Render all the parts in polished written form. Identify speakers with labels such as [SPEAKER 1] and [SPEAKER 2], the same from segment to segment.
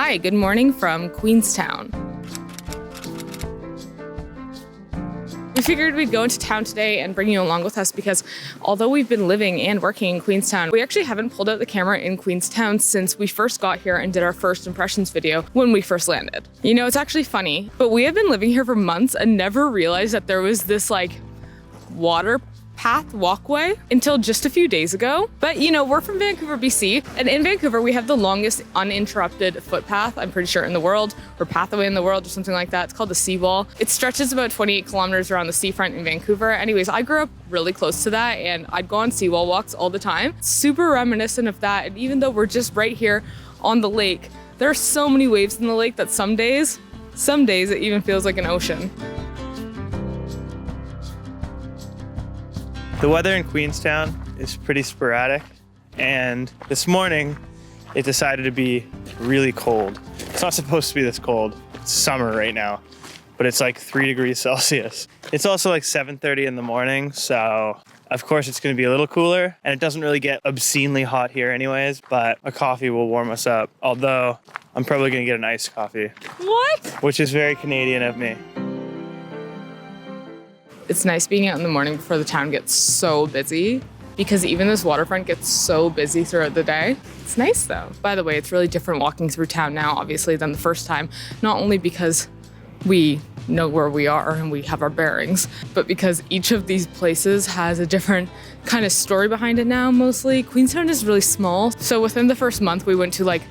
[SPEAKER 1] Hi, good morning from Queenstown. We figured we'd go into town today and bring you along with us because although we've been living and working in Queenstown, we actually haven't pulled out the camera in Queenstown since we first got here and did our first impressions video when we first landed. You know, it's actually funny, but we have been living here for months and never realized that there was this like water path walkway until just a few days ago. But you know, we're from Vancouver, BC, and in Vancouver we have the longest uninterrupted footpath, I'm pretty sure, in the world, or pathway in the world, or something like that. It's called the Seawall. It stretches about 28 kilometers around the seafront in Vancouver. Anyways, I grew up really close to that and I'd go on seawall walks all the time. Super reminiscent of that. And even though we're just right here on the lake, there are so many waves in the lake that some days it even feels like an ocean.
[SPEAKER 2] The weather in Queenstown is pretty sporadic, and this morning it decided to be really cold. It's not supposed to be this cold. It's summer right now, but it's like 3 degrees Celsius. It's also like 7:30 in the morning, so of course it's gonna be a little cooler, and it doesn't really get obscenely hot here anyways, but a coffee will warm us up, although I'm probably gonna get an iced coffee.
[SPEAKER 1] What?
[SPEAKER 2] Which is very Canadian of me.
[SPEAKER 1] It's nice being out in the morning before the town gets so busy, because even this waterfront gets so busy throughout the day. It's nice though. By the way, it's really different walking through town now, obviously, than the first time, not only because we know where we are and we have our bearings, but because each of these places has a different kind of story behind it now, mostly. Queenstown is really small, so within the first month we went to like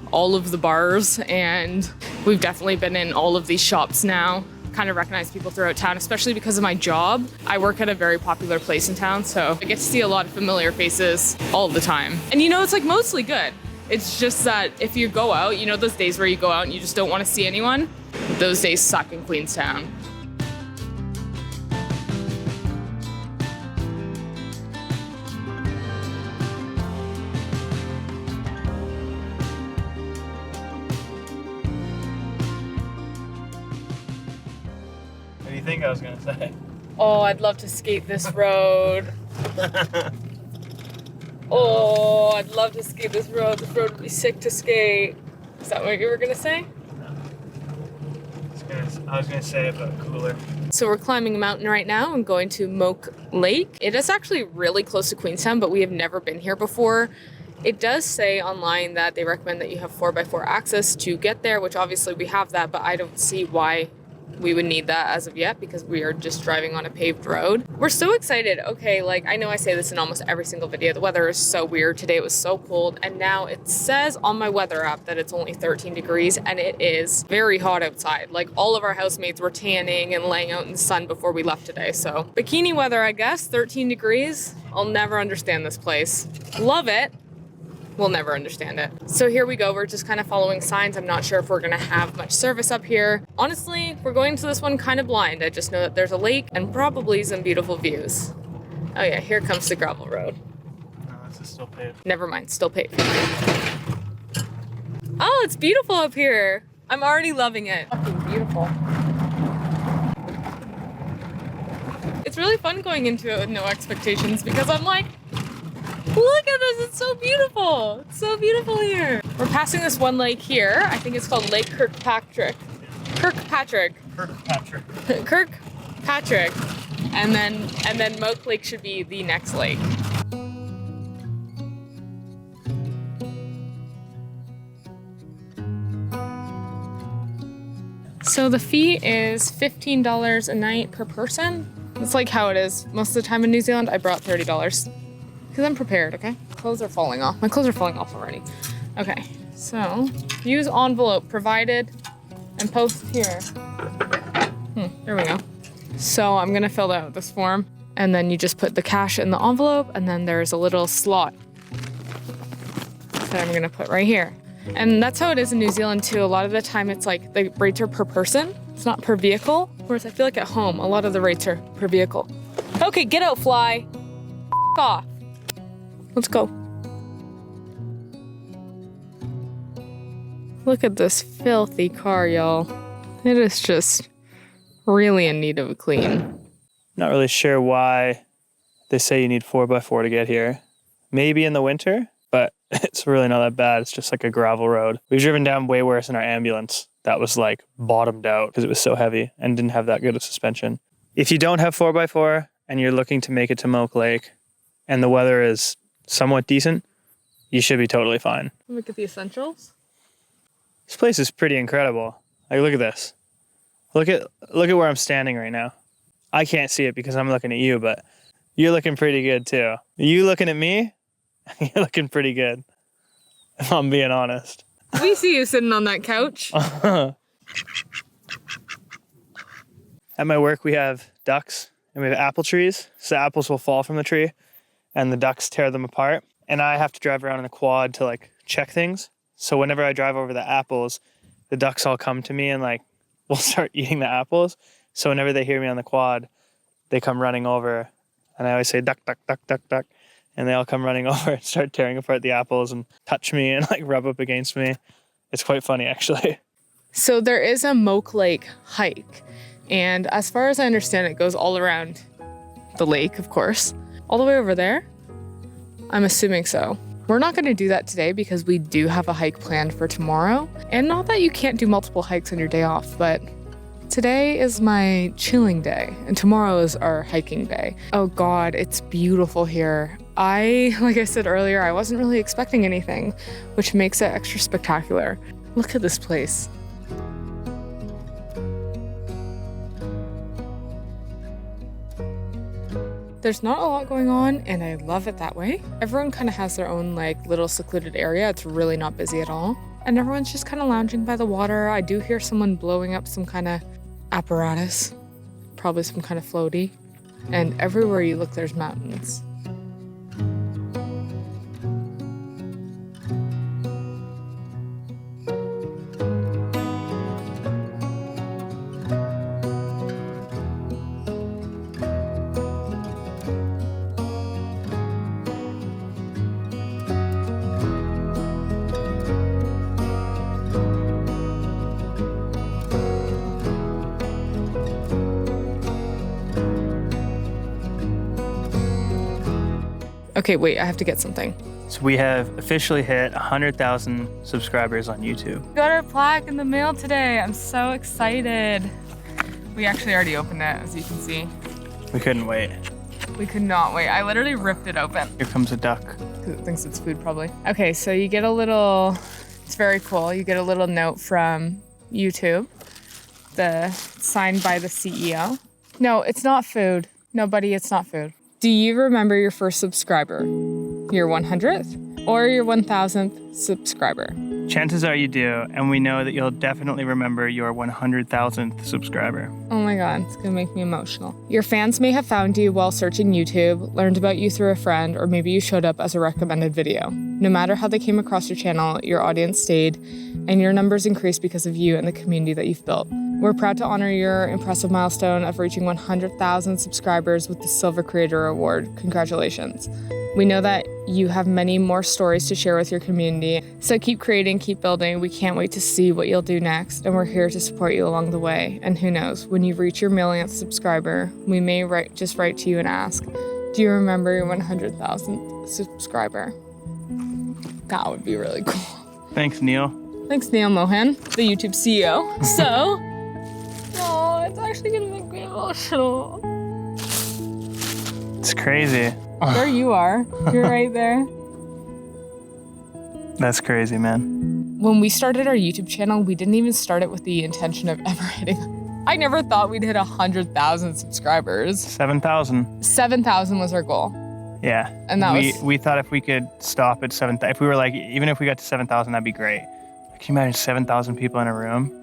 [SPEAKER 1] all of the bars, and we've definitely been in all of these shops now. Kind of recognize people throughout town, especially because of my job. I work at a very popular place in town, so I get to see a lot of familiar faces all the time. And you know, it's like mostly good. It's just that if you go out, you know those days where you go out and you just don't want to see anyone? Those days suck in Queenstown.
[SPEAKER 2] What do you think I was gonna say?
[SPEAKER 1] Oh, I'd love to skate this road. Oh, I'd love to skate this road. This road would be sick to skate. Is that what you were gonna say?
[SPEAKER 2] No. I was gonna say it, but cooler.
[SPEAKER 1] So we're climbing a mountain right now and going to Moke Lake. It is actually really close to Queenstown, but we have never been here before. It does say online that they recommend that you have 4x4 access to get there, which obviously we have that, but I don't see why we would need that as of yet because we are just driving on a paved road. We're so excited. Okay, like I know I say this in almost every single video. The weather is so weird. Today it was so cold, and now it says on my weather app that it's only 13 degrees and it is very hot outside. Like all of our housemates were tanning and laying out in the sun before we left today. So bikini weather, I guess, 13 degrees. I'll never understand this place. Love it. We'll never understand it. So here we go. We're just kind of following signs. I'm not sure if we're gonna have much service up here. Honestly, we're going to this one kind of blind. I just know that there's a lake and probably some beautiful views. Oh yeah, here comes the gravel road.
[SPEAKER 2] No, this is still paved.
[SPEAKER 1] Never mind, still paved. Oh, it's beautiful up here. I'm already loving it. Fucking beautiful. It's really fun going into it with no expectations because I'm like, look at this, it's so beautiful. It's so beautiful here. We're passing this one lake here. I think it's called Lake Kirkpatrick. Kirkpatrick. And then Moke Lake should be the next lake. So the fee is $15 a night per person. It's like how it is most of the time in New Zealand. I brought $30. Because I'm prepared, okay? Clothes are falling off. My clothes are falling off already. Okay, so use envelope provided and post here. There we go. So I'm gonna fill out this form and then you just put the cash in the envelope and then there's a little slot that I'm gonna put right here. And that's how it is in New Zealand too. A lot of the time it's like the rates are per person. It's not per vehicle. Whereas I feel like at home, a lot of the rates are per vehicle. Okay, get out, fly. F off. Let's go. Look at this filthy car, y'all. It is just really in need of a clean.
[SPEAKER 2] Not really sure why they say you need 4x4 to get here. Maybe in the winter, but It's really not that bad. It's just like a gravel road. We've driven down way worse in our ambulance. That was like bottomed out because it was so heavy and didn't have that good of suspension. If you don't have 4x4 and you're looking to make it to Moke Lake and the weather is somewhat decent, you should be totally fine.
[SPEAKER 1] Look at the essentials.
[SPEAKER 2] This place is pretty incredible. Like, look at this. Look at where I'm standing right now. I can't see it because I'm looking at you, but you're looking pretty good too. You looking at me? You're looking pretty good, if I'm being honest.
[SPEAKER 1] We see you sitting on that couch.
[SPEAKER 2] At my work, we have ducks and we have apple trees. So apples will fall from the tree and the ducks tear them apart. And I have to drive around in a quad to like check things. So whenever I drive over the apples, the ducks all come to me and like will start eating the apples. So whenever they hear me on the quad, they come running over and I always say, duck, duck, duck, duck, duck. And they all come running over and start tearing apart the apples and touch me and like rub up against me. It's quite funny, actually.
[SPEAKER 1] So there is a Moke Lake hike. And as far as I understand, it goes all around the lake, of course. All the way over there? I'm assuming so. We're not going to do that today because we do have a hike planned for tomorrow. And not that you can't do multiple hikes on your day off, but today is my chilling day and tomorrow is our hiking day. Oh God, it's beautiful here. Like I said earlier, I wasn't really expecting anything, which makes it extra spectacular. Look at this place. There's not a lot going on and I love it that way. Everyone kind of has their own like little secluded area. It's really not busy at all. And everyone's just kind of lounging by the water. I do hear someone blowing up some kind of apparatus, probably some kind of floaty. And everywhere you look, there's mountains. Okay, wait, I have to get something.
[SPEAKER 2] So we have officially hit 100,000 subscribers on YouTube.
[SPEAKER 1] Got our plaque in the mail today. I'm so excited. We actually already opened it, as you can see.
[SPEAKER 2] We couldn't wait.
[SPEAKER 1] We could not wait. I literally ripped it open.
[SPEAKER 2] Here comes a duck.
[SPEAKER 1] Because it thinks it's food, probably. Okay, so you get a little, it's very cool. You get a little note from YouTube, signed by the CEO. No, it's not food. No, buddy, it's not food. Do you remember your first subscriber? Your 100th or your 1000th subscriber?
[SPEAKER 2] Chances are you do, and we know that you'll definitely remember your 100,000th subscriber.
[SPEAKER 1] Oh my God, it's gonna make me emotional. Your fans may have found you while searching YouTube, learned about you through a friend, or maybe you showed up as a recommended video. No matter how they came across your channel, your audience stayed, and your numbers increased because of you and the community that you've built. We're proud to honor your impressive milestone of reaching 100,000 subscribers with the Silver Creator Award. Congratulations. We know that you have many more stories to share with your community, so keep creating, keep building. We can't wait to see what you'll do next, and we're here to support you along the way. And who knows, when you reach your millionth subscriber, we may just write to you and ask, do you remember your 100,000th subscriber? That would be really cool.
[SPEAKER 2] Thanks, Neil.
[SPEAKER 1] Thanks, Neil Mohan, the YouTube CEO. So, oh, it's actually gonna make me emotional.
[SPEAKER 2] It's crazy.
[SPEAKER 1] There you are. You're right there.
[SPEAKER 2] That's crazy, man.
[SPEAKER 1] When we started our YouTube channel, we didn't even start it with the intention of ever hitting. I never thought we'd hit 100,000 subscribers.
[SPEAKER 2] 7,000.
[SPEAKER 1] 7,000 was our goal.
[SPEAKER 2] Yeah.
[SPEAKER 1] And that
[SPEAKER 2] we thought if we could stop at 7,000, if we were like, even if we got to 7,000, that'd be great. Can you imagine 7,000 people in a room?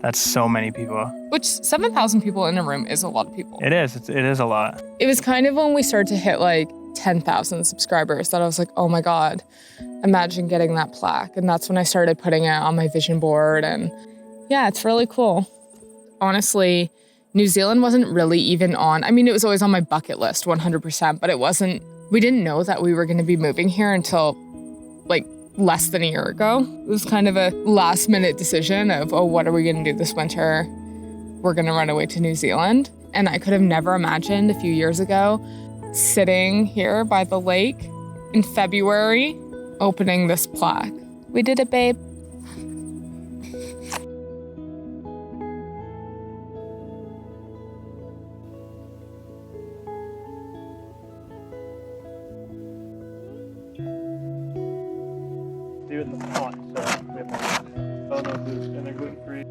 [SPEAKER 2] That's so many people.
[SPEAKER 1] Which 7,000 people in a room is a lot of people.
[SPEAKER 2] It is. It is a lot.
[SPEAKER 1] It was kind of when we started to hit like 10,000 subscribers that I was like, oh my God, imagine getting that plaque. And that's when I started putting it on my vision board. And yeah, it's really cool. Honestly, New Zealand wasn't really even on, I mean, it was always on my bucket list, 100%, but it wasn't, we didn't know that we were going to be moving here until like less than a year ago. It was kind of a last minute decision of, oh, what are we going to do this winter? We're going to run away to New Zealand. And I could have never imagined a few years ago sitting here by the lake in February opening this plaque. We did it, babe.
[SPEAKER 2] Do it in the pot, so we have no gluten, and they're gluten-free.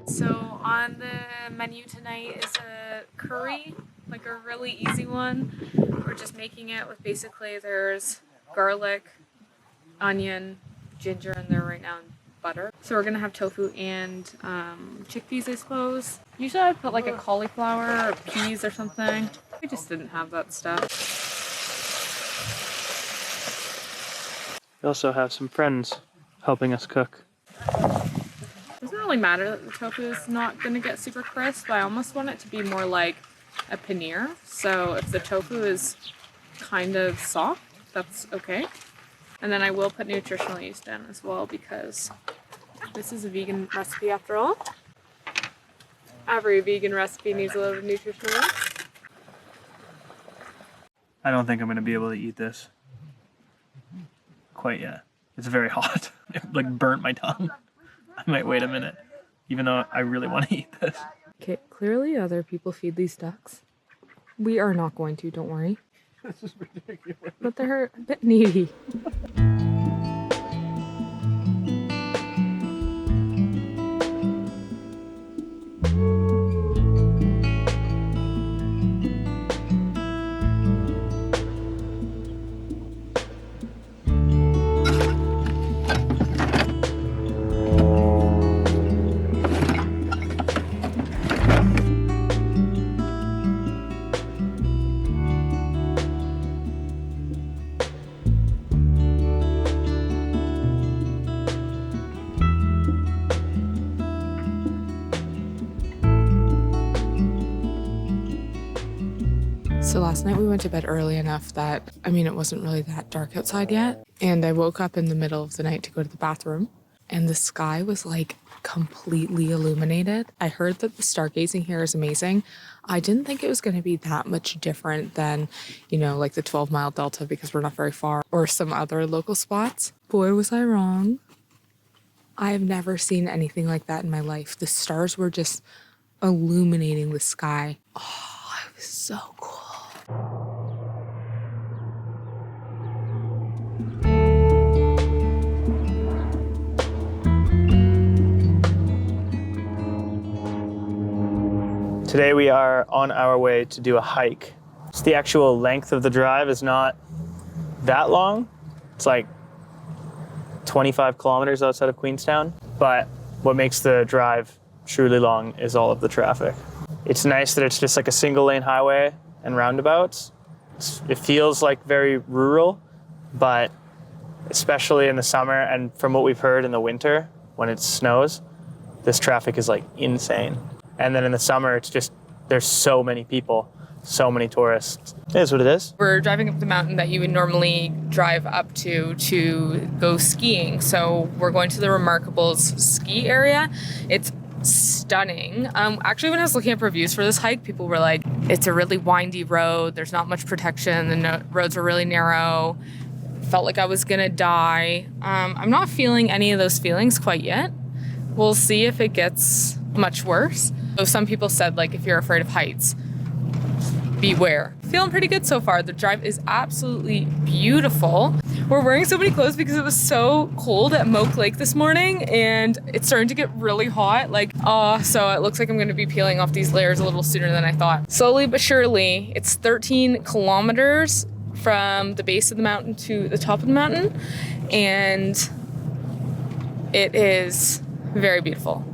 [SPEAKER 1] So on the menu tonight is a curry, like a really easy one. We're just making it with basically there's garlic, onion, ginger in there right now, and butter. So we're gonna have tofu and chickpeas, I suppose. Usually I'd put like a cauliflower or peas or something. We just didn't have that stuff.
[SPEAKER 2] We also have some friends helping us cook.
[SPEAKER 1] Doesn't really matter that the tofu is not gonna get super crisp. I almost want it to be more like a paneer. So if the tofu is kind of soft, that's okay. And then I will put nutritional yeast in as well because this is a vegan recipe after all. Every vegan recipe needs a little nutritional yeast.
[SPEAKER 2] I don't think I'm going to be able to eat this quite yet. It's very hot. It like burnt my tongue. I might wait a minute, even though I really want to eat this.
[SPEAKER 1] Okay, clearly other people feed these ducks. We are not going to, don't worry.
[SPEAKER 2] This is ridiculous.
[SPEAKER 1] But they're a bit needy. So last night we went to bed early enough that, it wasn't really that dark outside yet. And I woke up in the middle of the night to go to the bathroom and the sky was like completely illuminated. I heard that the stargazing here is amazing. I didn't think it was going to be that much different than, like the 12-mile Delta because we're not very far or some other local spots. Boy, was I wrong. I have never seen anything like that in my life. The stars were just illuminating the sky. Oh, it was so cool.
[SPEAKER 2] Today we are on our way to do a hike. So the actual length of the drive is not that long. It's like 25 kilometers outside of Queenstown. But what makes the drive truly long is all of the traffic. It's nice that it's just like a single lane highway and roundabouts. It feels like very rural, but especially in the summer and from what we've heard in the winter when it snows, this traffic is like insane. And then in the summer, it's just, there's so many people, so many tourists. It is what it is.
[SPEAKER 1] We're driving up the mountain that you would normally drive up to go skiing. So we're going to the Remarkables ski area. It's stunning. Actually, when I was looking at reviews for this hike, people were like, it's a really windy road. There's not much protection. The roads are really narrow. Felt like I was gonna die. I'm not feeling any of those feelings quite yet. We'll see if it gets much worse. So some people said, like, if you're afraid of heights, beware. Feeling pretty good so far. The drive is absolutely beautiful. We're wearing so many clothes because it was so cold at Moke Lake this morning and it's starting to get really hot. So it looks like I'm gonna be peeling off these layers a little sooner than I thought. Slowly but surely, it's 13 kilometers from the base of the mountain to the top of the mountain, and it is very beautiful.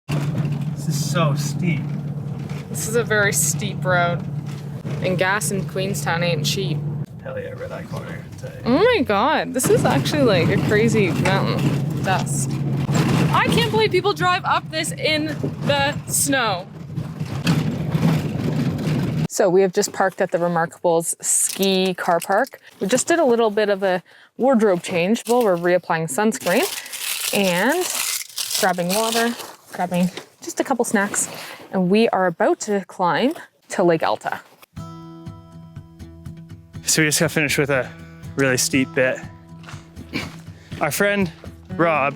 [SPEAKER 2] This is so steep.
[SPEAKER 1] This is a very steep road, and gas in Queenstown ain't cheap.
[SPEAKER 2] Hell yeah, red eye corner today.
[SPEAKER 1] Oh my god, this is actually like a crazy mountain dust. I can't believe people drive up this in the snow. So we have just parked at the Remarkables ski car park. We just did a little bit of a wardrobe change. Well, we're reapplying sunscreen and grabbing water, grabbing just a couple snacks. And we are about to climb to Lake Alta.
[SPEAKER 2] So we just got finished with a really steep bit. Our friend Rob,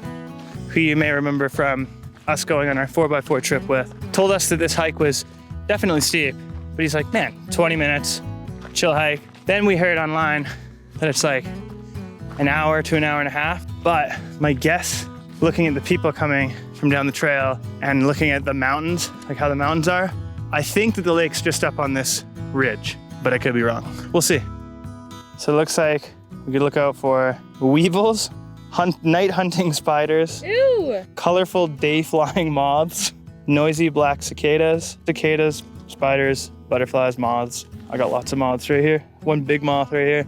[SPEAKER 2] who you may remember from us going on our 4x4 trip with, told us that this hike was definitely steep, but he's like, man, 20 minutes, chill hike. Then we heard online that it's like an hour to an hour and a half. But my guess, looking at the people coming from down the trail and looking at the mountains, like how the mountains are, I think that the lake's just up on this ridge, but I could be wrong. We'll see. So it looks like we could look out for weevils, night hunting spiders,
[SPEAKER 1] Ew.
[SPEAKER 2] colorful day flying moths, noisy black cicadas, spiders, butterflies, moths. I got lots of moths right here. One big moth right here.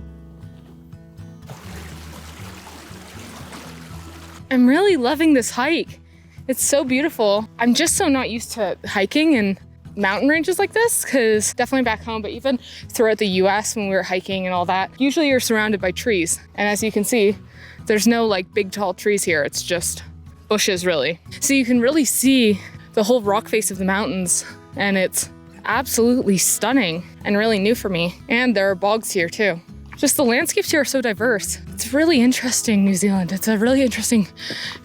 [SPEAKER 1] I'm really loving this hike. It's so beautiful. I'm just so not used to hiking in mountain ranges like this, because definitely back home, but even throughout the US when we were hiking and all that, usually you're surrounded by trees. And as you can see, there's no like big tall trees here. It's just bushes really. So you can really see the whole rock face of the mountains, and it's absolutely stunning and really new for me. And there are bogs here too. Just the landscapes here are so diverse. It's really interesting, New Zealand. It's a really interesting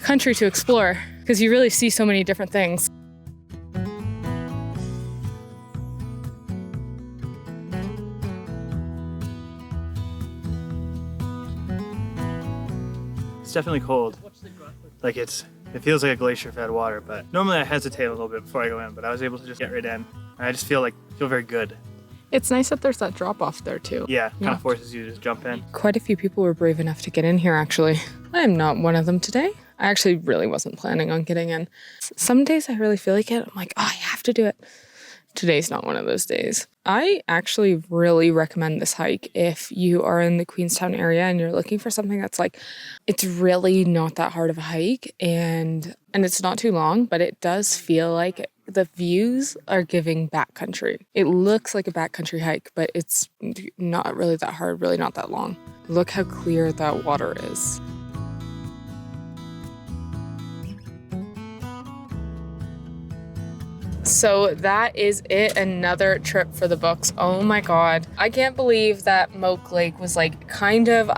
[SPEAKER 1] country to explore because you really see so many different things.
[SPEAKER 2] It's definitely cold. Like it feels like a glacier fed water, but normally I hesitate a little bit before I go in, but I was able to just get right in. And I just feel very good.
[SPEAKER 1] It's nice that there's that drop off there too.
[SPEAKER 2] Yeah, kind of forces you to just jump in.
[SPEAKER 1] Quite a few people were brave enough to get in here actually. I am not one of them today. I actually really wasn't planning on getting in. Some days I really feel like it. I'm like, oh, I have to do it. Today's not one of those days. I actually really recommend this hike if you are in the Queenstown area and you're looking for something that's like, it's really not that hard of a hike and it's not too long, but it does feel like the views are giving backcountry. It looks like a backcountry hike, but it's not really that hard, really not that long. Look how clear that water is. So that is it, another trip for the books. Oh my God. I can't believe that Moke Lake was like kind of,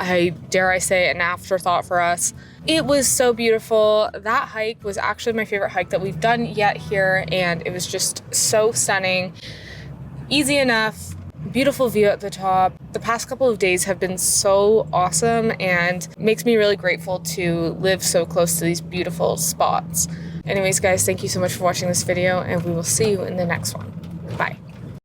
[SPEAKER 1] dare I say, an afterthought for us. It was so beautiful. That hike was actually my favorite hike that we've done yet here, and it was just so stunning. Easy enough, beautiful view at the top. The past couple of days have been so awesome and makes me really grateful to live so close to these beautiful spots. Anyways, guys, thank you so much for watching this video, and we will see you in the next one.